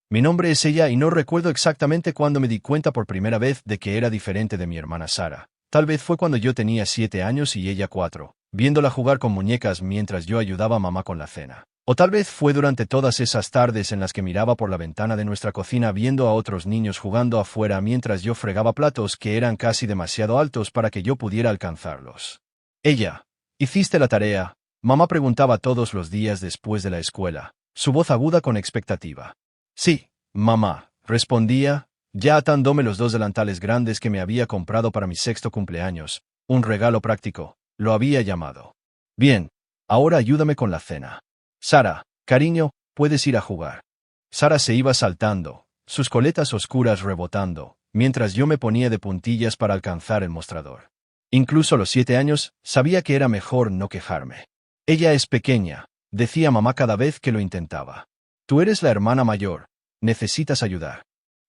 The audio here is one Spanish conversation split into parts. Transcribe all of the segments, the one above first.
Mi nombre es ella y no recuerdo exactamente cuándo me di cuenta por primera vez de que era diferente de mi hermana Sara. Tal vez fue cuando yo tenía 7 años y ella 4, viéndola jugar con muñecas mientras yo ayudaba a mamá con la cena. O tal vez fue durante todas esas tardes en las que miraba por la ventana de nuestra cocina viendo a otros niños jugando afuera mientras yo fregaba platos que eran casi demasiado altos para que yo pudiera alcanzarlos. Ella. ¿Hiciste la tarea? Mamá preguntaba todos los días después de la escuela, su voz aguda con expectativa. Sí, mamá, respondía, ya atándome los 2 delantales grandes que me había comprado para mi 6º cumpleaños, un regalo práctico, lo había llamado. Bien, ahora ayúdame con la cena. Sara, cariño, puedes ir a jugar. Sara se iba saltando, sus coletas oscuras rebotando, mientras yo me ponía de puntillas para alcanzar el mostrador. Incluso a los 7 años, sabía que era mejor no quejarme. Ella es pequeña, decía mamá cada vez que lo intentaba. Tú eres la hermana mayor, necesitas ayudar.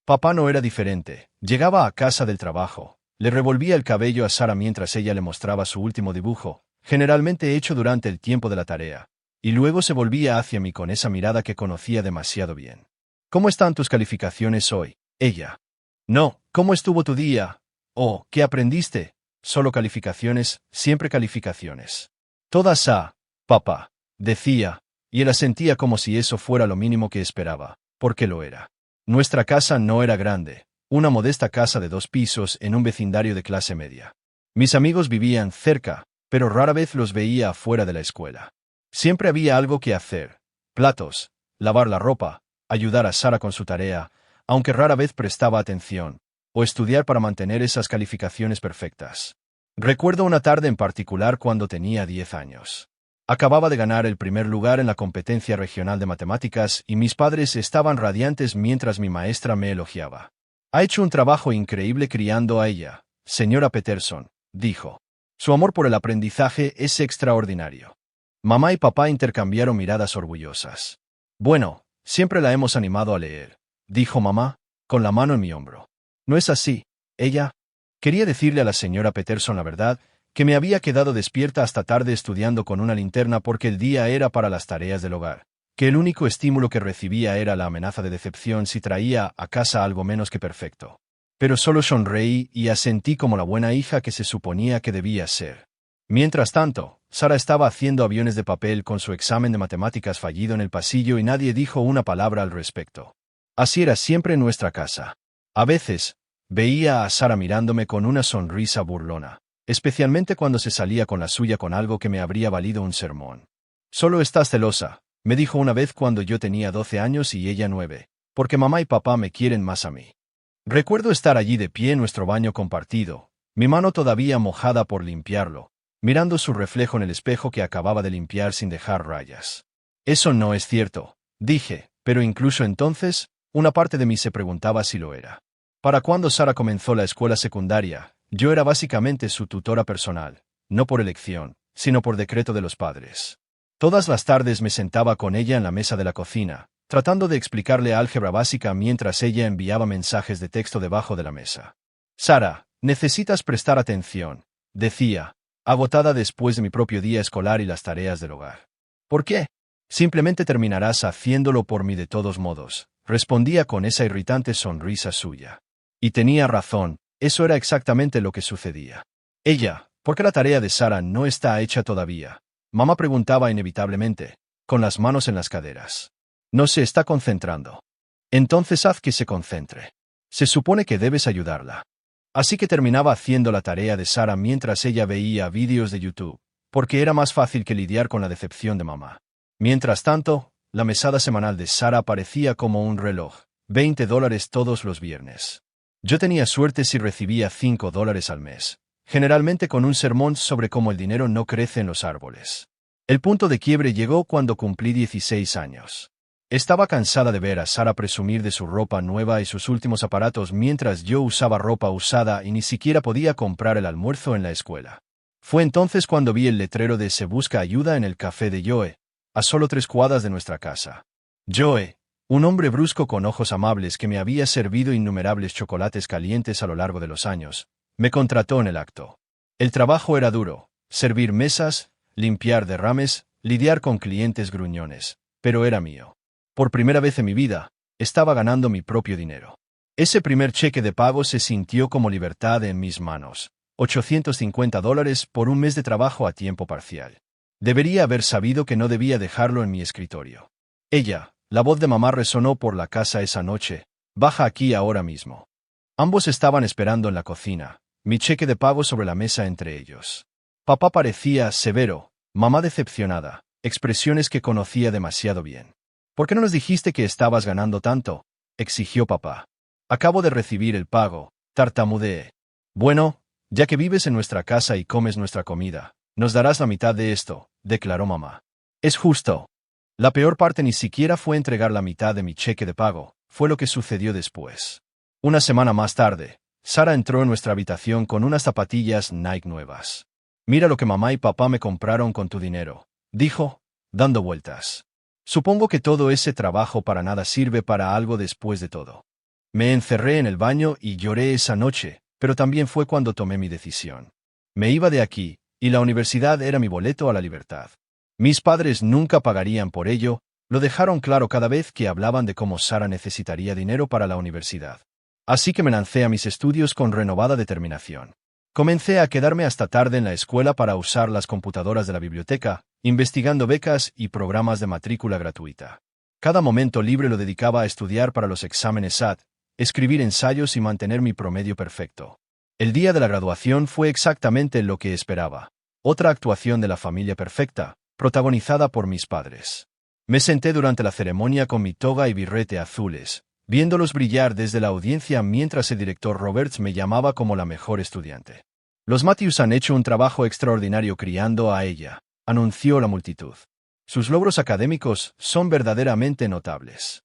Papá no era diferente, llegaba a casa del trabajo, le revolvía el cabello a Sara mientras ella le mostraba su último dibujo, generalmente hecho durante el tiempo de la tarea, y luego se volvía hacia mí con esa mirada que conocía demasiado bien. ¿Cómo están tus calificaciones hoy? Ella. No, ¿cómo estuvo tu día? Oh, ¿qué aprendiste? Solo calificaciones, siempre calificaciones. Todas A, papá, decía, y él asentía como si eso fuera lo mínimo que esperaba, porque lo era. Nuestra casa no era grande, una modesta casa de 2 pisos en un vecindario de clase media. Mis amigos vivían cerca, pero rara vez los veía afuera de la escuela. Siempre había algo que hacer: platos, lavar la ropa, ayudar a Sara con su tarea, aunque rara vez prestaba atención, o estudiar para mantener esas calificaciones perfectas. Recuerdo una tarde en particular cuando tenía 10 años. Acababa de ganar el primer lugar en la competencia regional de matemáticas y mis padres estaban radiantes mientras mi maestra me elogiaba. Ha hecho un trabajo increíble criando a ella, señora Peterson, dijo. Su amor por el aprendizaje es extraordinario. Mamá y papá intercambiaron miradas orgullosas. Bueno, siempre la hemos animado a leer, dijo mamá, con la mano en mi hombro. ¿No es así, ella? Quería decirle a la señora Peterson la verdad, que me había quedado despierta hasta tarde estudiando con una linterna porque el día era para las tareas del hogar, que el único estímulo que recibía era la amenaza de decepción si traía a casa algo menos que perfecto. Pero solo sonreí y asentí como la buena hija que se suponía que debía ser. Mientras tanto, Sara estaba haciendo aviones de papel con su examen de matemáticas fallido en el pasillo y nadie dijo una palabra al respecto. Así era siempre en nuestra casa. A veces, veía a Sara mirándome con una sonrisa burlona, especialmente cuando se salía con la suya con algo que me habría valido un sermón. Solo estás celosa, me dijo una vez cuando yo tenía 12 años y ella 9, porque mamá y papá me quieren más a mí. Recuerdo estar allí de pie en nuestro baño compartido, mi mano todavía mojada por limpiarlo, mirando su reflejo en el espejo que acababa de limpiar sin dejar rayas. Eso no es cierto, dije, pero incluso entonces, una parte de mí se preguntaba si lo era. Para cuando Sara comenzó la escuela secundaria, yo era básicamente su tutora personal, no por elección, sino por decreto de los padres. Todas las tardes me sentaba con ella en la mesa de la cocina, tratando de explicarle álgebra básica mientras ella enviaba mensajes de texto debajo de la mesa. Sara, necesitas prestar atención, decía, agotada después de mi propio día escolar y las tareas del hogar. ¿Por qué? Simplemente terminarás haciéndolo por mí de todos modos, respondía con esa irritante sonrisa suya. Y tenía razón, eso era exactamente lo que sucedía. Ella, ¿por qué la tarea de Sara no está hecha todavía? Mamá preguntaba inevitablemente, con las manos en las caderas. No se está concentrando. Entonces haz que se concentre. Se supone que debes ayudarla. Así que terminaba haciendo la tarea de Sara mientras ella veía vídeos de YouTube, porque era más fácil que lidiar con la decepción de mamá. Mientras tanto, la mesada semanal de Sara parecía como un reloj, $20 todos los viernes. Yo tenía suerte si recibía $5 al mes, generalmente con un sermón sobre cómo el dinero no crece en los árboles. El punto de quiebre llegó cuando cumplí 16 años. Estaba cansada de ver a Sara presumir de su ropa nueva y sus últimos aparatos mientras yo usaba ropa usada y ni siquiera podía comprar el almuerzo en la escuela. Fue entonces cuando vi el letrero de Se busca ayuda en el café de Joe, a solo 3 cuadras de nuestra casa. Joe, un hombre brusco con ojos amables que me había servido innumerables chocolates calientes a lo largo de los años, me contrató en el acto. El trabajo era duro: servir mesas, limpiar derrames, lidiar con clientes gruñones, pero era mío. Por primera vez en mi vida, Estaba ganando mi propio dinero. Ese primer cheque de pago se sintió como libertad en mis manos. $850 por un mes de trabajo a tiempo parcial. Debería haber sabido que no debía dejarlo en mi escritorio. La voz de mamá resonó por la casa esa noche. Baja aquí ahora mismo. Ambos estaban esperando en la cocina, mi cheque de pago sobre la mesa entre ellos. Papá parecía severo, mamá decepcionada, expresiones que conocía demasiado bien. ¿Por qué no nos dijiste que estabas ganando tanto?, exigió papá. Acabo de recibir el pago, tartamudeé. Bueno, ya que vives en nuestra casa y comes nuestra comida, nos darás la mitad de esto, declaró mamá. Es justo. La peor parte ni siquiera fue entregar la mitad de mi cheque de pago, fue lo que sucedió después. Una semana más tarde, Sara entró en nuestra habitación con unas zapatillas Nike nuevas. Mira lo que mamá y papá me compraron con tu dinero, dijo, dando vueltas. Supongo que todo ese trabajo para nada sirve para algo después de todo. Me encerré en el baño y lloré esa noche, pero también fue cuando tomé mi decisión. Me iba de aquí, y la universidad era mi boleto a la libertad. Mis padres nunca pagarían por ello, lo dejaron claro cada vez que hablaban de cómo Sara necesitaría dinero para la universidad. Así que me lancé a mis estudios con renovada determinación. Comencé a quedarme hasta tarde en la escuela para usar las computadoras de la biblioteca, investigando becas y programas de matrícula gratuita. Cada momento libre lo dedicaba a estudiar para los exámenes SAT, escribir ensayos y mantener mi promedio perfecto. El día de la graduación fue exactamente lo que esperaba. Otra actuación de la familia perfecta, protagonizada por mis padres. Me senté durante la ceremonia con mi toga y birrete azules, viéndolos brillar desde la audiencia mientras el director Roberts me llamaba como la mejor estudiante. Los Matthews han hecho un trabajo extraordinario criando a ella, anunció la multitud. Sus logros académicos son verdaderamente notables.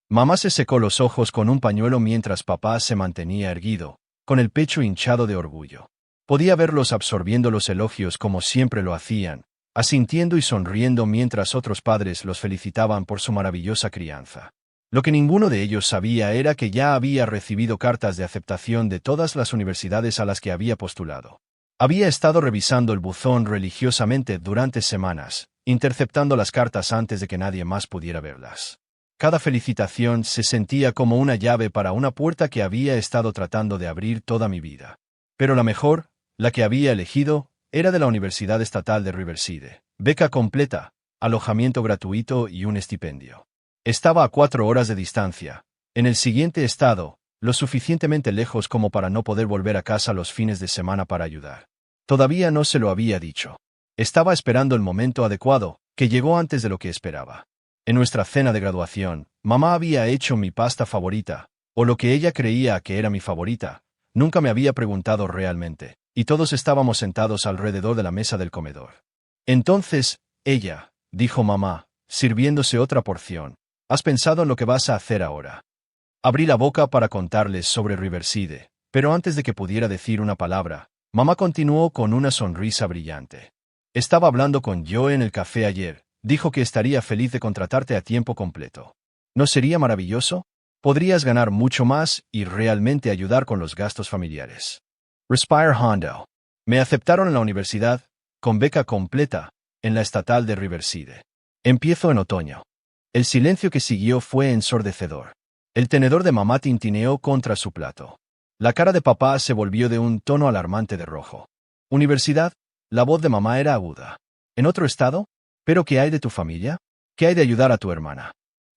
Mamá se secó los ojos con un pañuelo mientras papá se mantenía erguido, con el pecho hinchado de orgullo. Podía verlos absorbiendo los elogios como siempre lo hacían, asintiendo y sonriendo mientras otros padres los felicitaban por su maravillosa crianza. Lo que ninguno de ellos sabía era que ya había recibido cartas de aceptación de todas las universidades a las que había postulado. Había estado revisando el buzón religiosamente durante semanas, interceptando las cartas antes de que nadie más pudiera verlas. Cada felicitación se sentía como una llave para una puerta que había estado tratando de abrir toda mi vida. Pero la mejor, la que había elegido, era de la Universidad Estatal de Riverside. Beca completa, alojamiento gratuito y un estipendio. Estaba a 4 horas de distancia, en el siguiente estado, lo suficientemente lejos como para no poder volver a casa los fines de semana para ayudar. Todavía no se lo había dicho. Estaba esperando el momento adecuado, que llegó antes de lo que esperaba. En nuestra cena de graduación, mamá había hecho mi pasta favorita, o lo que ella creía que era mi favorita. Nunca me había preguntado realmente, y todos estábamos sentados alrededor de la mesa del comedor. Entonces, dijo mamá, sirviéndose otra porción, ¿has pensado en lo que vas a hacer ahora? Abrí la boca para contarles sobre Riverside, pero antes de que pudiera decir una palabra, mamá continuó con una sonrisa brillante. Estaba hablando con Joe en el café ayer, dijo que estaría feliz de contratarte a tiempo completo. ¿No sería maravilloso? Podrías ganar mucho más y realmente ayudar con los gastos familiares. Respire Hondo. Me aceptaron en la universidad, con beca completa, en la estatal de Riverside. Empiezo en otoño. El silencio que siguió fue ensordecedor. El tenedor de mamá tintineó contra su plato. La cara de papá se volvió de un tono alarmante de rojo. ¿Universidad? La voz de mamá era aguda. ¿En otro estado? ¿Pero qué hay de tu familia? ¿Qué hay de ayudar a tu hermana?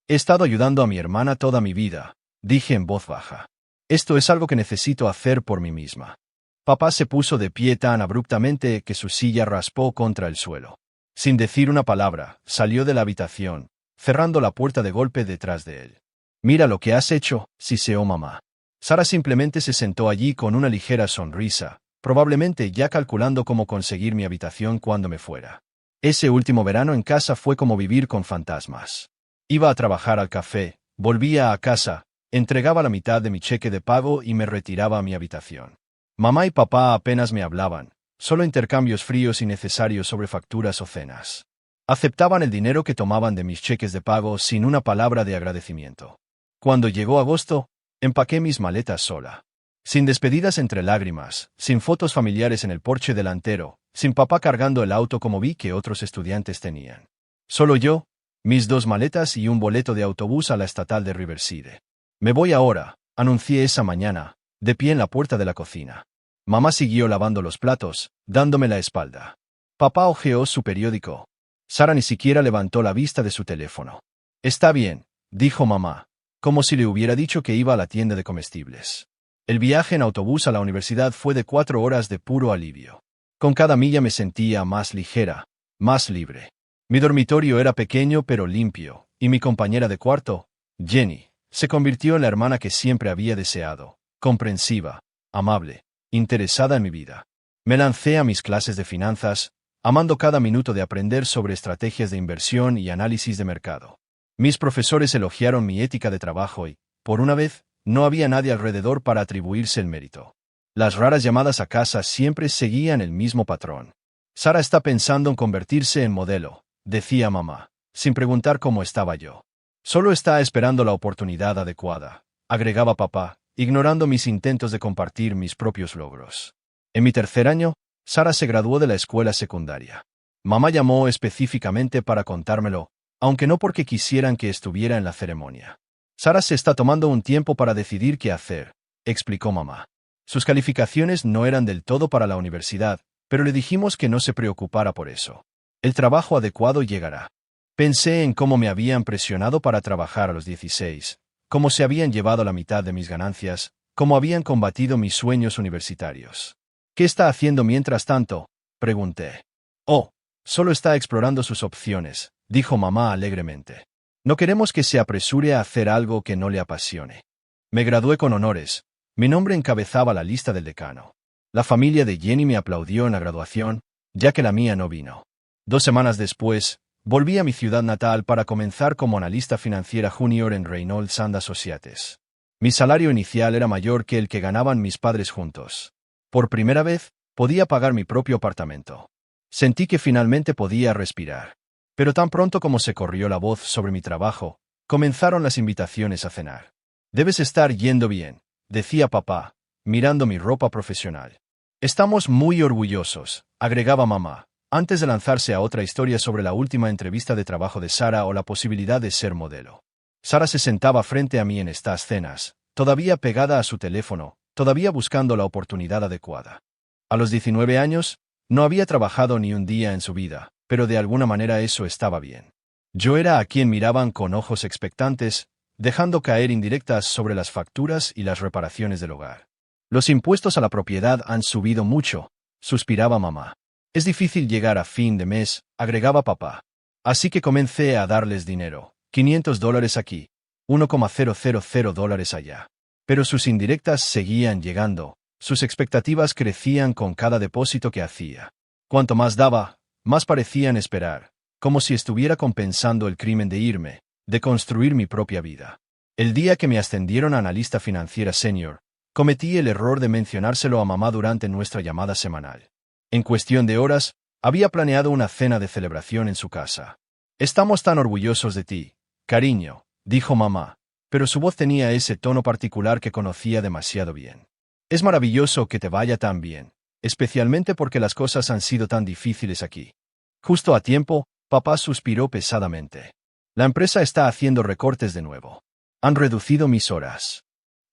He estado ayudando a mi hermana toda mi vida, dije en voz baja. Esto es algo que necesito hacer por mí misma. Papá se puso de pie tan abruptamente que su silla raspó contra el suelo. Sin decir una palabra, salió de la habitación, cerrando la puerta de golpe detrás de él. Mira lo que has hecho, siseó mamá. Sara simplemente se sentó allí con una ligera sonrisa, probablemente ya calculando cómo conseguir mi habitación cuando me fuera. Ese último verano en casa fue como vivir con fantasmas. Iba a trabajar al café, volvía a casa, entregaba la mitad de mi cheque de pago y me retiraba a mi habitación. Mamá y papá apenas me hablaban, solo intercambios fríos y necesarios sobre facturas o cenas. Aceptaban el dinero que tomaban de mis cheques de pago sin una palabra de agradecimiento. Cuando llegó agosto, empaqué mis maletas sola. Sin despedidas entre lágrimas, sin fotos familiares en el porche delantero, sin papá cargando el auto como vi que otros estudiantes tenían. Solo yo, mis 2 maletas y un boleto de autobús a la estatal de Riverside. Me voy ahora, anuncié esa mañana, de pie en la puerta de la cocina. Mamá siguió lavando los platos, dándome la espalda. Papá hojeó su periódico. Sara ni siquiera levantó la vista de su teléfono. Está bien, dijo mamá, como si le hubiera dicho que iba a la tienda de comestibles. El viaje en autobús a la universidad fue de 4 horas de puro alivio. Con cada milla me sentía más ligera, más libre. Mi dormitorio era pequeño pero limpio, y mi compañera de cuarto, Jenny, se convirtió en la hermana que siempre había deseado, comprensiva, amable, interesada en mi vida. Me lancé a mis clases de finanzas, amando cada minuto de aprender sobre estrategias de inversión y análisis de mercado. Mis profesores elogiaron mi ética de trabajo y, por una vez, no había nadie alrededor para atribuirse el mérito. Las raras llamadas a casa siempre seguían el mismo patrón. Sara está pensando en convertirse en modelo, decía mamá, sin preguntar cómo estaba yo. Solo está esperando la oportunidad adecuada, agregaba papá, ignorando mis intentos de compartir mis propios logros. En mi 3er año, Sara se graduó de la escuela secundaria. Mamá llamó específicamente para contármelo, aunque no porque quisieran que estuviera en la ceremonia. Sara se está tomando un tiempo para decidir qué hacer, explicó mamá. Sus calificaciones no eran del todo para la universidad, pero le dijimos que no se preocupara por eso. El trabajo adecuado llegará. Pensé en cómo me habían presionado para trabajar a los 16, cómo se habían llevado la mitad de mis ganancias, cómo habían combatido mis sueños universitarios. ¿Qué está haciendo mientras tanto?, pregunté. Oh, solo está explorando sus opciones, dijo mamá alegremente. No queremos que se apresure a hacer algo que no le apasione. Me gradué con honores. Mi nombre encabezaba la lista del decano. La familia de Jenny me aplaudió en la graduación, ya que la mía no vino. 2 semanas después, volví a mi ciudad natal para comenzar como analista financiera junior en Reynolds and Associates. Mi salario inicial era mayor que el que ganaban mis padres juntos. Por primera vez, podía pagar mi propio apartamento. Sentí que finalmente podía respirar. Pero tan pronto como se corrió la voz sobre mi trabajo, comenzaron las invitaciones a cenar. Debes estar yendo bien, decía papá, mirando mi ropa profesional. Estamos muy orgullosos, agregaba mamá, antes de lanzarse a otra historia sobre la última entrevista de trabajo de Sara o la posibilidad de ser modelo. Sara se sentaba frente a mí en estas cenas, todavía pegada a su teléfono, todavía buscando la oportunidad adecuada. A los 19 años, no había trabajado ni un día en su vida, pero de alguna manera eso estaba bien. Yo era a quien miraban con ojos expectantes, dejando caer indirectas sobre las facturas y las reparaciones del hogar. Los impuestos a la propiedad han subido mucho, suspiraba mamá. Es difícil llegar a fin de mes, agregaba papá. Así que comencé a darles dinero, $500 aquí, $1,000 allá. Pero sus indirectas seguían llegando, sus expectativas crecían con cada depósito que hacía. Cuanto más daba, más parecían esperar, como si estuviera compensando el crimen de irme, de construir mi propia vida. El día que me ascendieron a analista financiera senior, cometí el error de mencionárselo a mamá durante nuestra llamada semanal. En cuestión de horas, había planeado una cena de celebración en su casa. Estamos tan orgullosos de ti, cariño, dijo mamá, pero su voz tenía ese tono particular que conocía demasiado bien. Es maravilloso que te vaya tan bien, especialmente porque las cosas han sido tan difíciles aquí. Justo a tiempo, papá suspiró pesadamente. La empresa está haciendo recortes de nuevo. Han reducido mis horas.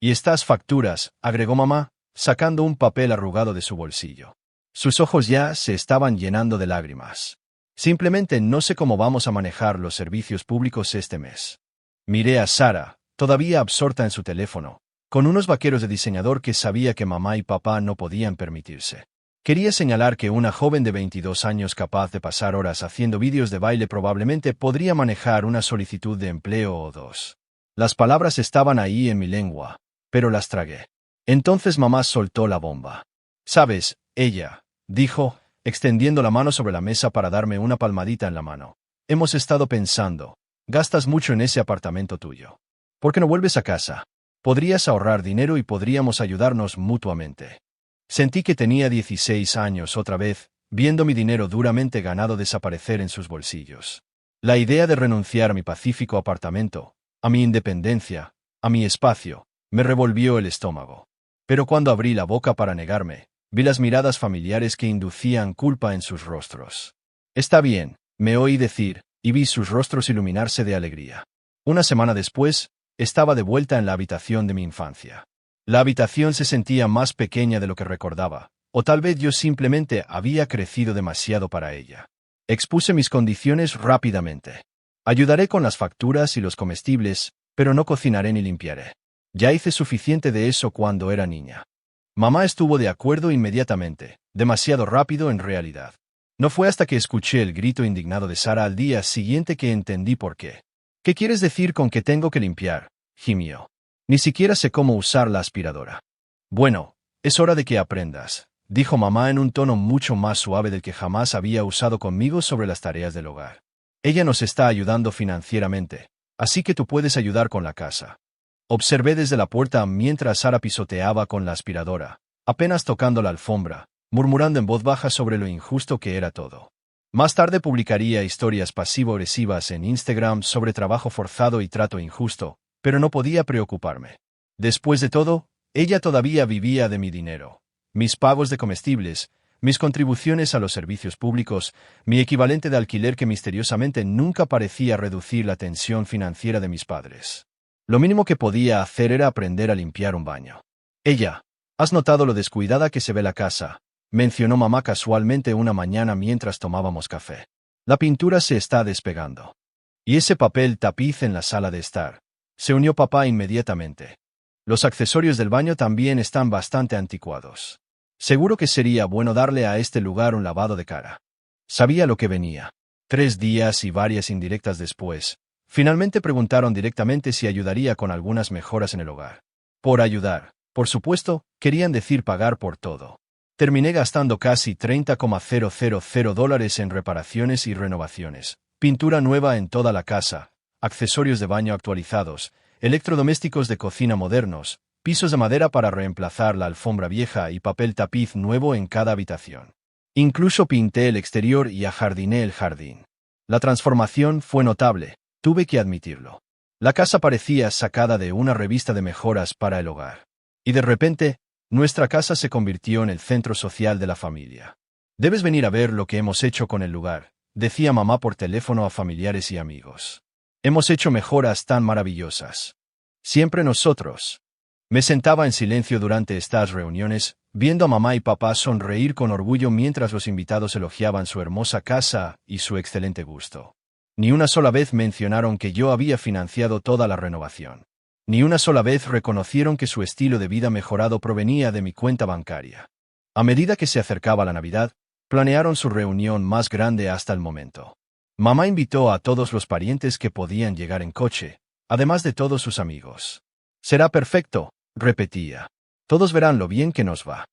Y estas facturas, agregó mamá, sacando un papel arrugado de su bolsillo. Sus ojos ya se estaban llenando de lágrimas. Simplemente no sé cómo vamos a manejar los servicios públicos este mes. Miré a Sara, todavía absorta en su teléfono, con unos vaqueros de diseñador que sabía que mamá y papá no podían permitirse. Quería señalar que una joven de 22 años capaz de pasar horas haciendo vídeos de baile probablemente podría manejar una solicitud de empleo o 2. Las palabras estaban ahí en mi lengua, pero las tragué. Entonces mamá soltó la bomba. «¿Sabes, ella?» dijo, extendiendo la mano sobre la mesa para darme una palmadita en la mano. «Hemos estado pensando. Gastas mucho en ese apartamento tuyo. ¿Por qué no vuelves a casa? Podrías ahorrar dinero y podríamos ayudarnos mutuamente». Sentí que tenía 16 años otra vez, viendo mi dinero duramente ganado desaparecer en sus bolsillos. La idea de renunciar a mi pacífico apartamento, a mi independencia, a mi espacio, me revolvió el estómago. Pero cuando abrí la boca para negarme, vi las miradas familiares que inducían culpa en sus rostros. «Está bien», me oí decir, y vi sus rostros iluminarse de alegría. Una semana después, estaba de vuelta en la habitación de mi infancia. La habitación se sentía más pequeña de lo que recordaba, o tal vez yo simplemente había crecido demasiado para ella. Expuse mis condiciones rápidamente. Ayudaré con las facturas y los comestibles, pero no cocinaré ni limpiaré. Ya hice suficiente de eso cuando era niña. Mamá estuvo de acuerdo inmediatamente, demasiado rápido en realidad. No fue hasta que escuché el grito indignado de Sara al día siguiente que entendí por qué. ¿Qué quieres decir con que tengo que limpiar?, gimió. Ni siquiera sé cómo usar la aspiradora. Bueno, es hora de que aprendas, dijo mamá en un tono mucho más suave del que jamás había usado conmigo sobre las tareas del hogar. Ella nos está ayudando financieramente, así que tú puedes ayudar con la casa. Observé desde la puerta mientras Sara pisoteaba con la aspiradora, apenas tocando la alfombra, murmurando en voz baja sobre lo injusto que era todo. Más tarde publicaría historias pasivo-agresivas en Instagram sobre trabajo forzado y trato injusto, pero no podía preocuparme. Después de todo, ella todavía vivía de mi dinero, mis pagos de comestibles, mis contribuciones a los servicios públicos, mi equivalente de alquiler que misteriosamente nunca parecía reducir la tensión financiera de mis padres. Lo mínimo que podía hacer era aprender a limpiar un baño. Ella, ¿has notado lo descuidada que se ve la casa?, mencionó mamá casualmente una mañana mientras tomábamos café. La pintura se está despegando. Y ese papel tapiz en la sala de estar. Se unió papá inmediatamente. Los accesorios del baño también están bastante anticuados. Seguro que sería bueno darle a este lugar un lavado de cara. Sabía lo que venía. 3 días y varias indirectas después, finalmente preguntaron directamente si ayudaría con algunas mejoras en el hogar. Por ayudar, por supuesto, querían decir pagar por todo. Terminé gastando casi $30,000 en reparaciones y renovaciones, pintura nueva en toda la casa, accesorios de baño actualizados, electrodomésticos de cocina modernos, pisos de madera para reemplazar la alfombra vieja y papel tapiz nuevo en cada habitación. Incluso pinté el exterior y ajardiné el jardín. La transformación fue notable, tuve que admitirlo. La casa parecía sacada de una revista de mejoras para el hogar. Y de repente, nuestra casa se convirtió en el centro social de la familia. Debes venir a ver lo que hemos hecho con el lugar, decía mamá por teléfono a familiares y amigos. Hemos hecho mejoras tan maravillosas. Siempre nosotros. Me sentaba en silencio durante estas reuniones, viendo a mamá y papá sonreír con orgullo mientras los invitados elogiaban su hermosa casa y su excelente gusto. Ni una sola vez mencionaron que yo había financiado toda la renovación. Ni una sola vez reconocieron que su estilo de vida mejorado provenía de mi cuenta bancaria. A medida que se acercaba la Navidad, planearon su reunión más grande hasta el momento. Mamá invitó a todos los parientes que podían llegar en coche, además de todos sus amigos. Será perfecto, repetía. Todos verán lo bien que nos va.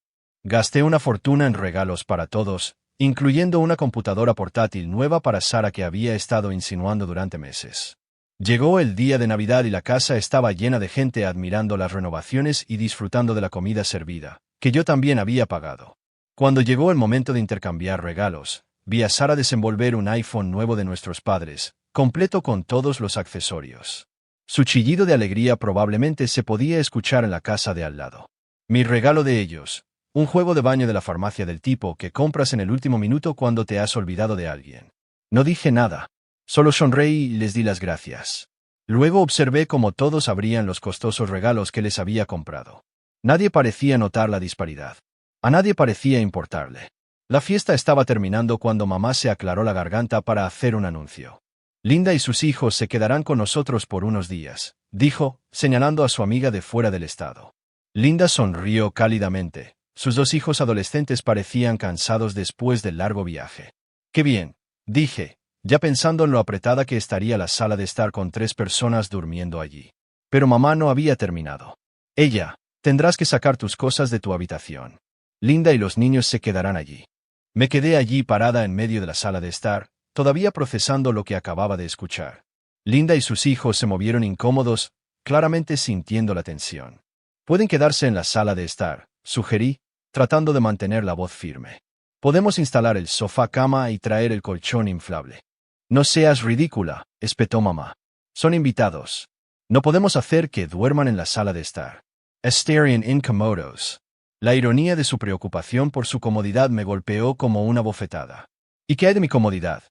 Gasté una fortuna en regalos para todos, incluyendo una computadora portátil nueva para Sara que había estado insinuando durante meses. Llegó el día de Navidad y la casa estaba llena de gente admirando las renovaciones y disfrutando de la comida servida, que yo también había pagado. Cuando llegó el momento de intercambiar regalos, vi a Sara desenvolver un iPhone nuevo de nuestros padres, completo con todos los accesorios. Su chillido de alegría probablemente se podía escuchar en la casa de al lado. Mi regalo de ellos, un juego de baño de la farmacia del tipo que compras en el último minuto cuando te has olvidado de alguien. No dije nada. Solo sonreí y les di las gracias. Luego observé cómo todos abrían los costosos regalos que les había comprado. Nadie parecía notar la disparidad. A nadie parecía importarle. La fiesta estaba terminando cuando mamá se aclaró la garganta para hacer un anuncio. Linda y sus hijos se quedarán con nosotros por unos días, dijo, señalando a su amiga de fuera del estado. Linda sonrió cálidamente. Sus 2 hijos adolescentes parecían cansados después del largo viaje. «Qué bien», dije, ya pensando en lo apretada que estaría la sala de estar con 3 personas durmiendo allí. Pero mamá no había terminado. Ella, tendrás que sacar tus cosas de tu habitación. Linda y los niños se quedarán allí. Me quedé allí parada en medio de la sala de estar, todavía procesando lo que acababa de escuchar. Linda y sus hijos se movieron incómodos, claramente sintiendo la tensión. Pueden quedarse en la sala de estar, sugerí, tratando de mantener la voz firme. Podemos instalar el sofá cama y traer el colchón inflable. No seas ridícula, espetó mamá. Son invitados. No podemos hacer que duerman en la sala de estar. Estarían incómodos. La ironía de su preocupación por su comodidad me golpeó como una bofetada. ¿Y qué hay de mi comodidad?,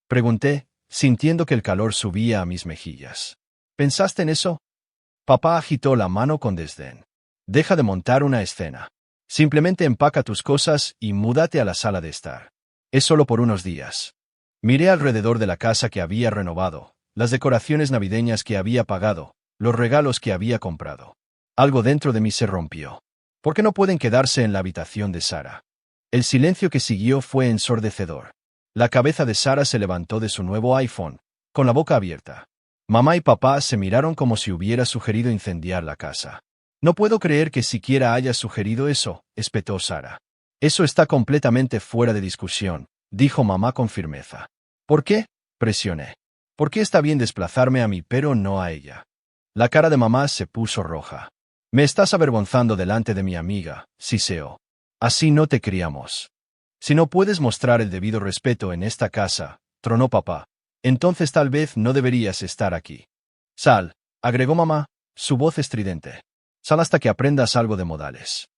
pregunté, sintiendo que el calor subía a mis mejillas. ¿Pensaste en eso? Papá agitó la mano con desdén. Deja de montar una escena. Simplemente empaca tus cosas y múdate a la sala de estar. Es solo por unos días. Miré alrededor de la casa que había renovado, las decoraciones navideñas que había pagado, los regalos que había comprado. Algo dentro de mí se rompió. ¿Por qué no pueden quedarse en la habitación de Sara? El silencio que siguió fue ensordecedor. La cabeza de Sara se levantó de su nuevo iPhone, con la boca abierta. Mamá y papá se miraron como si hubiera sugerido incendiar la casa. No puedo creer que siquiera hayas sugerido eso, espetó Sara. Eso está completamente fuera de discusión, dijo mamá con firmeza. ¿Por qué? Presioné. ¿Por qué está bien desplazarme a mí pero no a ella? La cara de mamá se puso roja. Me estás avergonzando delante de mi amiga, siseó. Así no te criamos. Si no puedes mostrar el debido respeto en esta casa, tronó papá, entonces tal vez no deberías estar aquí. Sal, agregó mamá, su voz estridente. Sal hasta que aprendas algo de modales.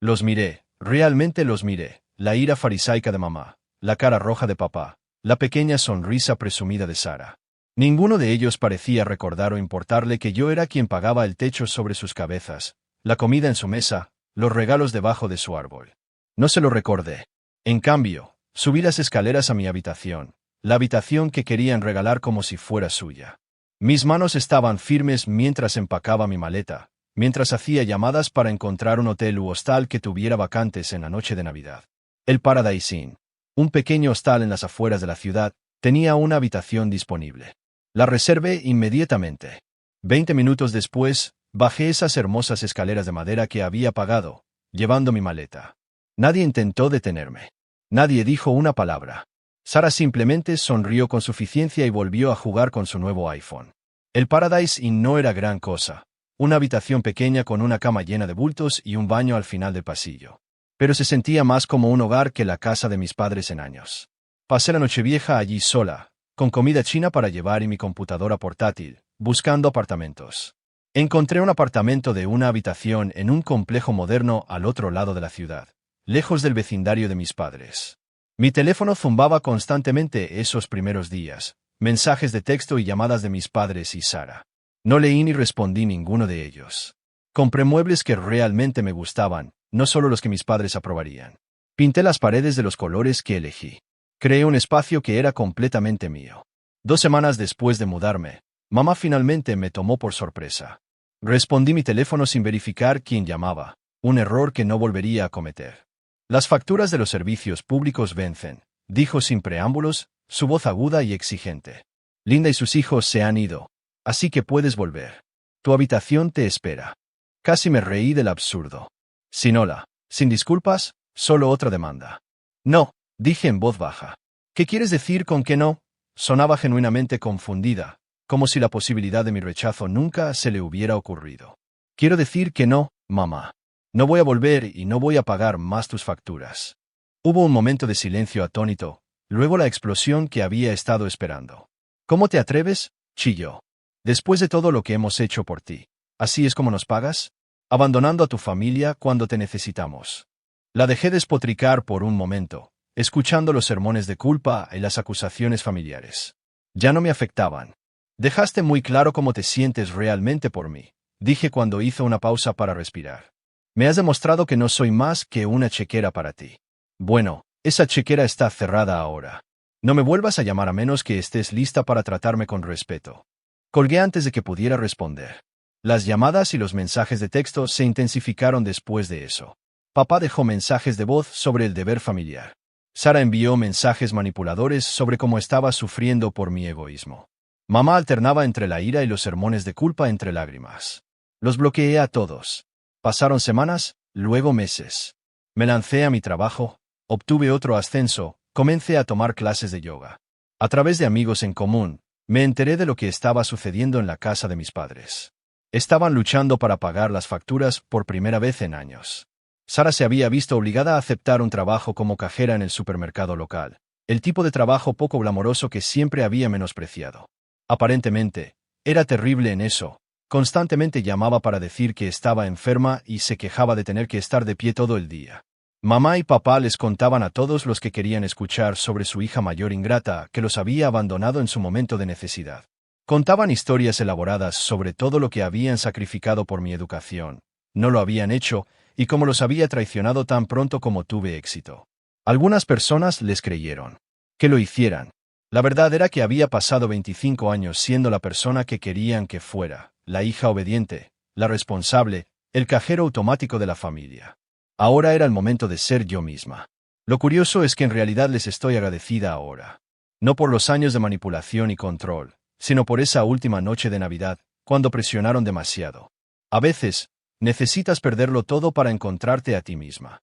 Los miré, realmente los miré, la ira farisaica de mamá, la cara roja de papá, la pequeña sonrisa presumida de Sara. Ninguno de ellos parecía recordar o importarle que yo era quien pagaba el techo sobre sus cabezas, la comida en su mesa, los regalos debajo de su árbol. No se lo recordé. En cambio, subí las escaleras a mi habitación, la habitación que querían regalar como si fuera suya. Mis manos estaban firmes mientras empacaba mi maleta, mientras hacía llamadas para encontrar un hotel u hostal que tuviera vacantes en la noche de Navidad. El Paradise Inn, un pequeño hostal en las afueras de la ciudad, tenía una habitación disponible. La reservé inmediatamente. 20 minutos después, bajé esas hermosas escaleras de madera que había pagado, llevando mi maleta. Nadie intentó detenerme. Nadie dijo una palabra. Sara simplemente sonrió con suficiencia y volvió a jugar con su nuevo iPhone. El Paradise Inn no era gran cosa. Una habitación pequeña con una cama llena de bultos y un baño al final del pasillo. Pero se sentía más como un hogar que la casa de mis padres en años. Pasé la Nochevieja allí sola, con comida china para llevar y mi computadora portátil, buscando apartamentos. Encontré un apartamento de una habitación en un complejo moderno al otro lado de la ciudad, lejos del vecindario de mis padres. Mi teléfono zumbaba constantemente esos primeros días, mensajes de texto y llamadas de mis padres y Sara. No leí ni respondí ninguno de ellos. Compré muebles que realmente me gustaban, no solo los que mis padres aprobarían. Pinté las paredes de los colores que elegí. Creé un espacio que era completamente mío. 2 semanas después de mudarme, mamá finalmente me tomó por sorpresa. Respondí mi teléfono sin verificar quién llamaba, un error que no volvería a cometer. Las facturas de los servicios públicos vencen, dijo sin preámbulos, su voz aguda y exigente. Linda y sus hijos se han ido, así que puedes volver. Tu habitación te espera. Casi me reí del absurdo. Sin hola, sin disculpas, solo otra demanda. No, dije en voz baja. ¿Qué quieres decir con que no? Sonaba genuinamente confundida, como si la posibilidad de mi rechazo nunca se le hubiera ocurrido. Quiero decir que no, mamá. No voy a volver y no voy a pagar más tus facturas. Hubo un momento de silencio atónito, luego la explosión que había estado esperando. ¿Cómo te atreves? Chilló. Después de todo lo que hemos hecho por ti, ¿así es como nos pagas? Abandonando a tu familia cuando te necesitamos. La dejé despotricar por un momento, escuchando los sermones de culpa y las acusaciones familiares. Ya no me afectaban. Dejaste muy claro cómo te sientes realmente por mí, dije cuando hizo una pausa para respirar. Me has demostrado que no soy más que una chequera para ti. Bueno, esa chequera está cerrada ahora. No me vuelvas a llamar a menos que estés lista para tratarme con respeto. Colgué antes de que pudiera responder. Las llamadas y los mensajes de texto se intensificaron después de eso. Papá dejó mensajes de voz sobre el deber familiar. Sara envió mensajes manipuladores sobre cómo estaba sufriendo por mi egoísmo. Mamá alternaba entre la ira y los sermones de culpa entre lágrimas. Los bloqueé a todos. Pasaron semanas, luego meses. Me lancé a mi trabajo, obtuve otro ascenso, comencé a tomar clases de yoga. A través de amigos en común, me enteré de lo que estaba sucediendo en la casa de mis padres. Estaban luchando para pagar las facturas por primera vez en años. Sara se había visto obligada a aceptar un trabajo como cajera en el supermercado local, el tipo de trabajo poco glamoroso que siempre había menospreciado. Aparentemente, era terrible en eso. Constantemente llamaba para decir que estaba enferma y se quejaba de tener que estar de pie todo el día. Mamá y papá les contaban a todos los que querían escuchar sobre su hija mayor ingrata que los había abandonado en su momento de necesidad. Contaban historias elaboradas sobre todo lo que habían sacrificado por mi educación. No lo habían hecho, y cómo los había traicionado tan pronto como tuve éxito. Algunas personas les creyeron. Que lo hicieran. La verdad era que había pasado 25 años siendo la persona que querían que fuera, la hija obediente, la responsable, el cajero automático de la familia. Ahora era el momento de ser yo misma. Lo curioso es que en realidad les estoy agradecida ahora. No por los años de manipulación y control, sino por esa última noche de Navidad, cuando presionaron demasiado. A veces, necesitas perderlo todo para encontrarte a ti misma.